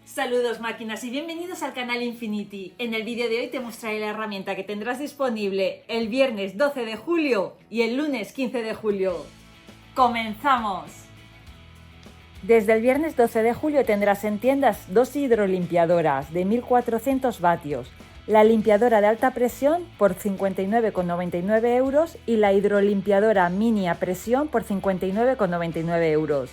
Saludos máquinas y bienvenidos al canal Infinity. En el vídeo de hoy te mostraré la herramienta que tendrás disponible el viernes 12 de julio y el lunes 15 de julio. ¡Comenzamos! Desde el viernes 12 de julio tendrás en tiendas dos hidrolimpiadoras de 1400 vatios. La limpiadora de alta presión por 59,99 euros y la hidrolimpiadora mini a presión por 59,99 euros.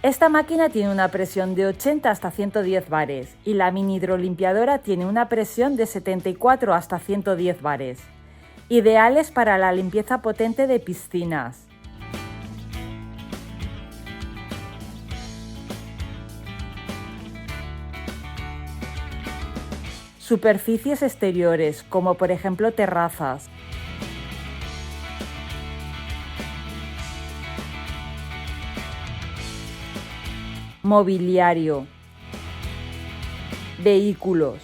Esta máquina tiene una presión de 80 hasta 110 bares y la mini hidrolimpiadora tiene una presión de 74 hasta 110 bares. Ideales para la limpieza potente de piscinas. Superficies exteriores, como por ejemplo terrazas. Mobiliario. Vehículos.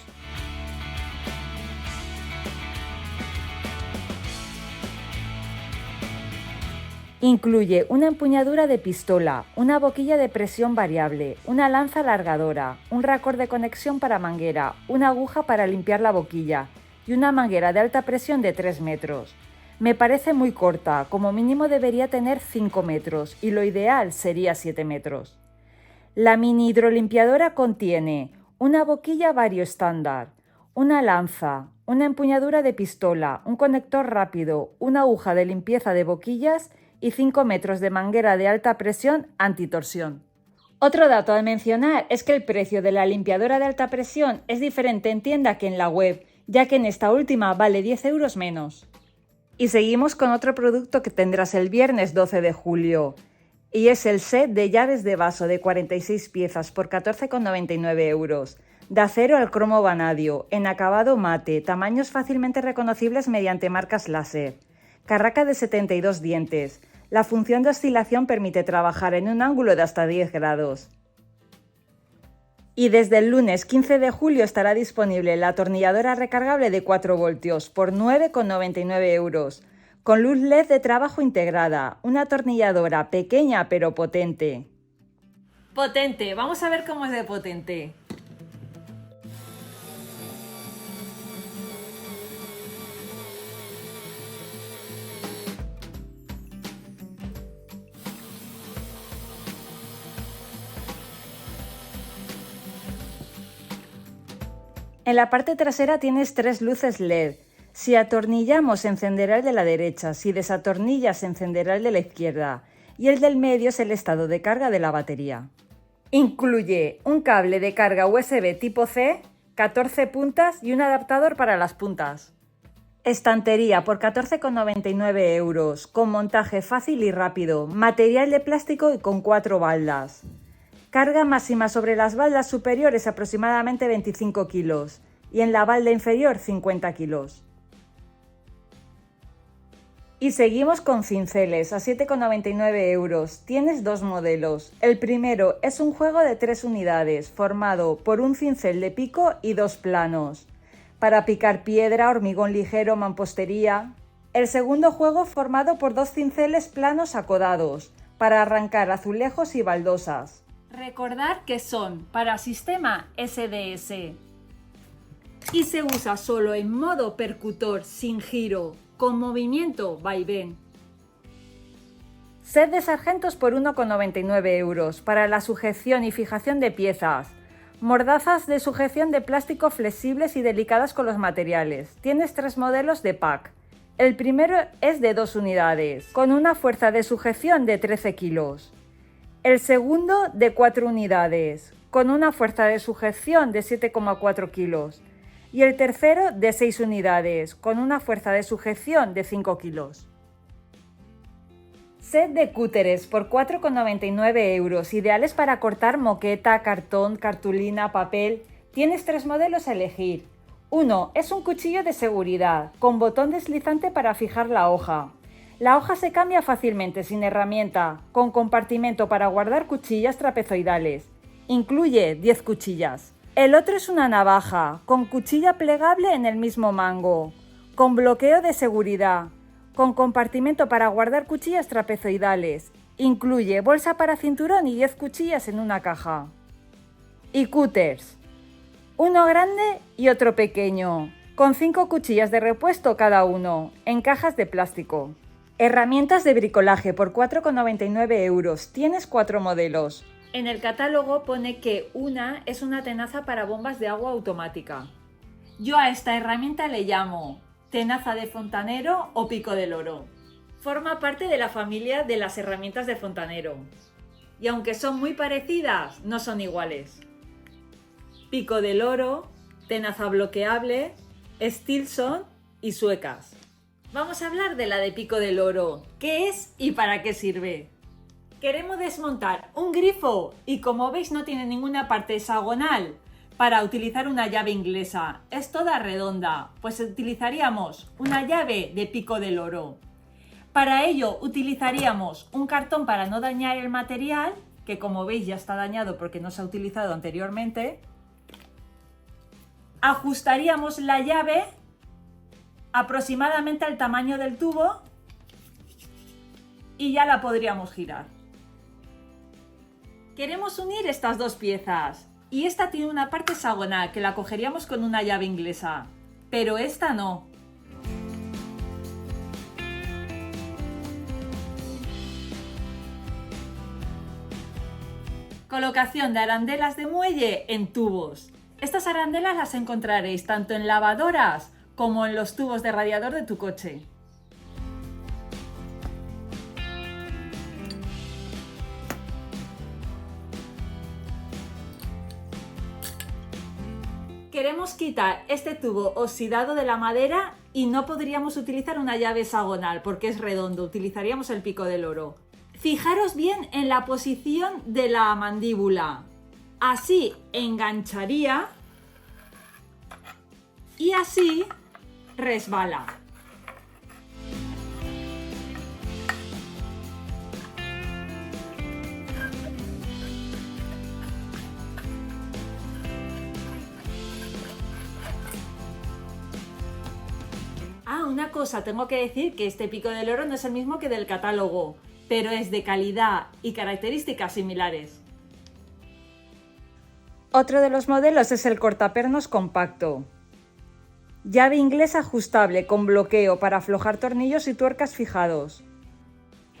Incluye una empuñadura de pistola, una boquilla de presión variable, una lanza alargadora, un racor de conexión para manguera, una aguja para limpiar la boquilla y una manguera de alta presión de 3 metros. Me parece muy corta, como mínimo debería tener 5 metros y lo ideal sería 7 metros. La mini hidrolimpiadora contiene una boquilla vario estándar, una lanza, una empuñadura de pistola, un conector rápido, una aguja de limpieza de boquillas y 5 metros de manguera de alta presión antitorsión. Otro dato a mencionar es que el precio de la limpiadora de alta presión es diferente en tienda que en la web, ya que en esta última vale 10 euros menos. Y seguimos con otro producto que tendrás el viernes 12 de julio. Y es el set de llaves de vaso de 46 piezas por 14,99 euros, de acero al cromo vanadio, en acabado mate, tamaños fácilmente reconocibles mediante marcas láser, carraca de 72 dientes. La función de oscilación permite trabajar en un ángulo de hasta 10 grados. Y desde el lunes 15 de julio estará disponible la atornilladora recargable de 4 voltios por 9,99 euros. Con luz LED de trabajo integrada, una atornilladora pequeña pero potente. Potente, vamos a ver cómo es de potente. En la parte trasera tienes 3 luces LED. Si atornillamos, encenderá el de la derecha, si desatornillas, encenderá el de la izquierda, y el del medio es el estado de carga de la batería. Incluye un cable de carga USB tipo C, 14 puntas y un adaptador para las puntas. Estantería por 14,99 euros, con montaje fácil y rápido, material de plástico y con 4 baldas. Carga máxima sobre las baldas superiores aproximadamente 25 kilos y en la balda inferior 50 kilos. Y seguimos con cinceles a 7,99 euros. Tienes dos modelos. El primero es un juego de 3 unidades, formado por un cincel de pico y 2 planos, para picar piedra, hormigón ligero, mampostería. El segundo juego formado por 2 cinceles planos acodados, para arrancar azulejos y baldosas. Recordar que son para sistema SDS. Y se usa solo en modo percutor, sin giro, con movimiento vaivén. Set de sargentos por 1,99 euros para la sujeción y fijación de piezas. Mordazas de sujeción de plástico flexibles y delicadas con los materiales. Tienes 3 modelos de pack. El primero es de 2 unidades, con una fuerza de sujeción de 13 kilos. El segundo de 4 unidades, con una fuerza de sujeción de 7,4 kilos. Y el tercero de 6 unidades, con una fuerza de sujeción de 5 kilos. Set de cúteres por 4,99 euros, ideales para cortar moqueta, cartón, cartulina, papel. Tienes 3 modelos a elegir. Uno es un cuchillo de seguridad, con botón deslizante para fijar la hoja. La hoja se cambia fácilmente sin herramienta, con compartimento para guardar cuchillas trapezoidales. Incluye 10 cuchillas. El otro es una navaja, con cuchilla plegable en el mismo mango, con bloqueo de seguridad, con compartimento para guardar cuchillas trapezoidales. Incluye bolsa para cinturón y 10 cuchillas en una caja. Y cúters, uno grande y otro pequeño, con 5 cuchillas de repuesto cada uno, en cajas de plástico. Herramientas de bricolaje por 4,99 euros. Tienes 4 modelos. En el catálogo pone que una es una tenaza para bombas de agua automática. Yo a esta herramienta le llamo tenaza de fontanero o pico de loro. Forma parte de la familia de las herramientas de fontanero. Y aunque son muy parecidas, no son iguales. Pico de loro, tenaza bloqueable, Stilson y suecas. Vamos a hablar de la de pico de loro. ¿Qué es y para qué sirve? Queremos desmontar un grifo y como veis no tiene ninguna parte hexagonal para utilizar una llave inglesa. Es toda redonda, pues utilizaríamos una llave de pico de loro. Para ello utilizaríamos un cartón para no dañar el material, que como veis ya está dañado porque no se ha utilizado anteriormente. Ajustaríamos la llave aproximadamente al tamaño del tubo y ya la podríamos girar. Queremos unir estas dos piezas y esta tiene una parte hexagonal que la cogeríamos con una llave inglesa, pero esta no. Colocación de arandelas de muelle en tubos. Estas arandelas las encontraréis tanto en lavadoras como en los tubos de radiador de tu coche. Queremos quitar este tubo oxidado de la madera y no podríamos utilizar una llave hexagonal porque es redondo, utilizaríamos el pico de loro. Fijaros bien en la posición de la mandíbula. Así engancharía y así resbala. Una cosa, tengo que decir que este pico de loro no es el mismo que del catálogo, pero es de calidad y características similares. Otro de los modelos es el cortapernos compacto. Llave inglesa ajustable con bloqueo para aflojar tornillos y tuercas fijados.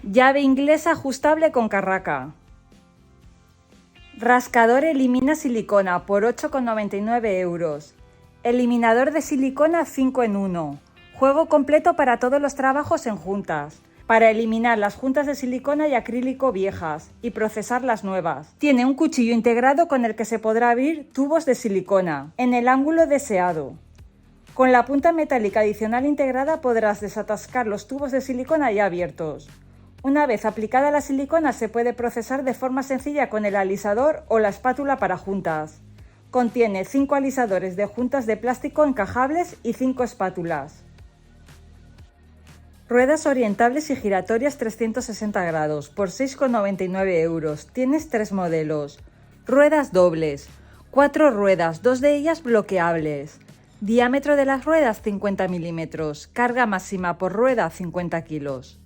Llave inglesa ajustable con carraca. Rascador elimina silicona por 8,99 euros. Eliminador de silicona 5 en 1. Juego completo para todos los trabajos en juntas. Para eliminar las juntas de silicona y acrílico viejas y procesar las nuevas. Tiene un cuchillo integrado con el que se podrá abrir tubos de silicona en el ángulo deseado. Con la punta metálica adicional integrada podrás desatascar los tubos de silicona ya abiertos. Una vez aplicada la silicona se puede procesar de forma sencilla con el alisador o la espátula para juntas. Contiene 5 alisadores de juntas de plástico encajables y 5 espátulas. Ruedas orientables y giratorias 360 grados por 6,99 euros. Tienes 3 modelos. Ruedas dobles. 4 ruedas, 2 de ellas bloqueables. Diámetro de las ruedas 50 milímetros. Carga máxima por rueda 50 kilos.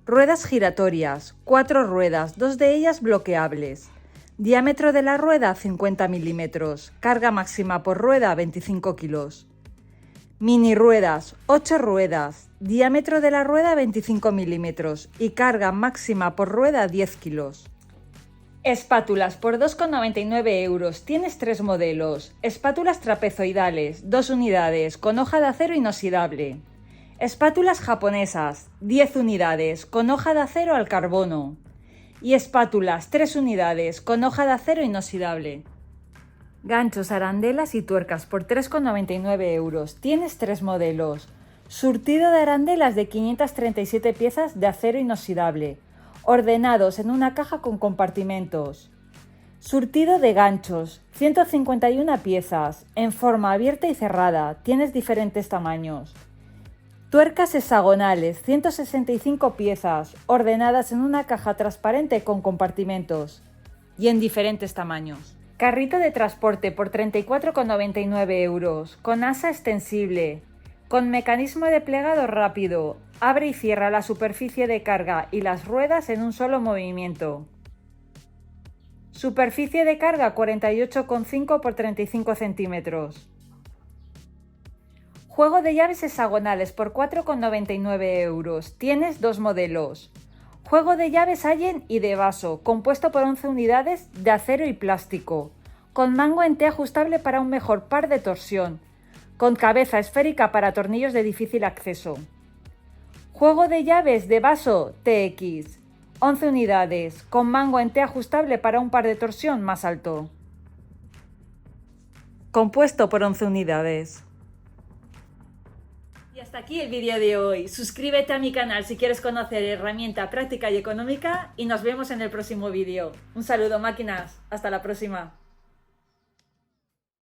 Ruedas giratorias. 4 ruedas, 2 de ellas bloqueables. Diámetro de la rueda 50 milímetros. Carga máxima por rueda 25 kilos. Mini ruedas, 8 ruedas, diámetro de la rueda 25 milímetros y carga máxima por rueda 10 kilos. Espátulas por 2,99 euros. Tienes 3 modelos. Espátulas trapezoidales, 2 unidades, con hoja de acero inoxidable. Espátulas japonesas, 10 unidades, con hoja de acero al carbono. Y espátulas, 3 unidades, con hoja de acero inoxidable. Ganchos, arandelas y tuercas por 3,99 euros. Tienes 3 modelos. Surtido de arandelas de 537 piezas de acero inoxidable, ordenados en una caja con compartimentos. Surtido de ganchos, 151 piezas, en forma abierta y cerrada. Tienes diferentes tamaños. Tuercas hexagonales, 165 piezas, ordenadas en una caja transparente con compartimentos y en diferentes tamaños. Carrito de transporte por 34,99 euros, con asa extensible, con mecanismo de plegado rápido, abre y cierra la superficie de carga y las ruedas en un solo movimiento. Superficie de carga 48,5 por 35 centímetros. Juego de llaves hexagonales por 4,99 euros. Tienes dos modelos. Juego de llaves Allen y de vaso, compuesto por 11 unidades de acero y plástico, con mango en T ajustable para un mejor par de torsión, con cabeza esférica para tornillos de difícil acceso. Juego de llaves de vaso TX, 11 unidades, con mango en T ajustable para un par de torsión más alto. Compuesto por 11 unidades. Y hasta aquí el vídeo de hoy. Suscríbete a mi canal si quieres conocer herramienta práctica y económica y nos vemos en el próximo vídeo. Un saludo, máquinas. Hasta la próxima.